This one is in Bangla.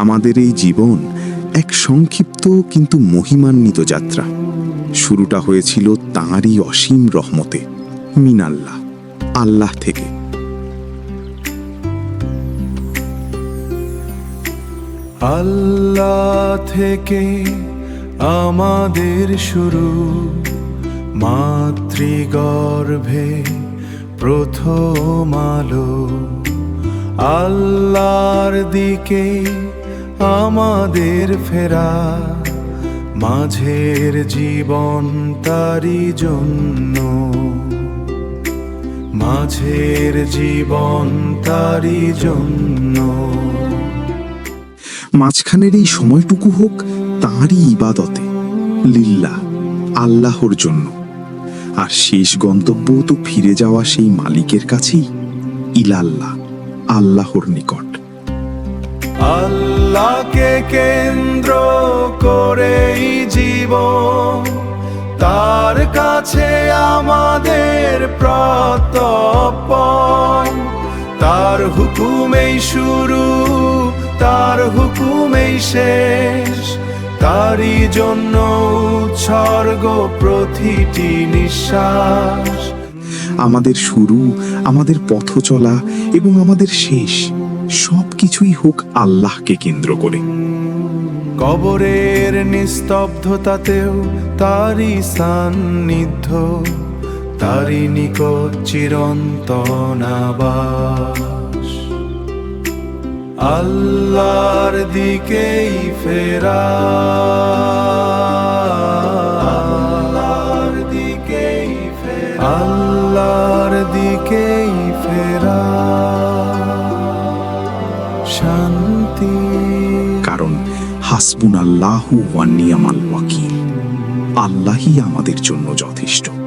আমাদের এই জীবন এক সংক্ষিপ্ত কিন্তু মহিমান্বিত যাত্রা। শুরুটা হয়েছিল তাঁরই অসীম রহমতে, মিনাল্লাহ, আল্লাহ থেকে। আল্লাহ থেকে আমাদের শুরু, মাতৃগর্ভে প্রথম আলো। আল্লাহর দিকে আমাদের ফেরা, মাঝের জীবন তারি জন্য, মাঝের জীবন তারি জন্য। মাঝখানের এই সময়টুকু হোক তাঁরই ইবাদতে, লিল্লাহ, আল্লাহর জন্য। আর শেষ গন্তব্য তো ফিরে যাওয়া সেই মালিকের কাছেই, ইলাল্লাহ, আল্লাহর নিকট। আল্লাহকে কেন্দ্র করেই জীবন, তার কাছে আমাদের প্রত্যর্পণ। তার হুকুমেই শুরু, তার হুকুমেই শেষ, তারই জন্য উৎসর্গ প্রতিটি নিঃশ্বাস। আমাদের শুরু, আমাদের পথ চলা এবং আমাদের শেষ সবকিছুই হোক আল্লাহকে কেন্দ্র করে। কবরের নিস্তব্ধতাতেও তারই সান্নিধ্য, তারই নিকট চিরন্তন আবাস। আল্লাহর দিকেই ফেরা, আল্লাহর দিকেই ফেরা, আল্লাহর দিকেই ফেরা শান্তি। কারণ হাসবুনাল্লাহু ওয়া নি'মাল ওয়াকিল, আল্লাহই আমাদের জন্য যথেষ্ট।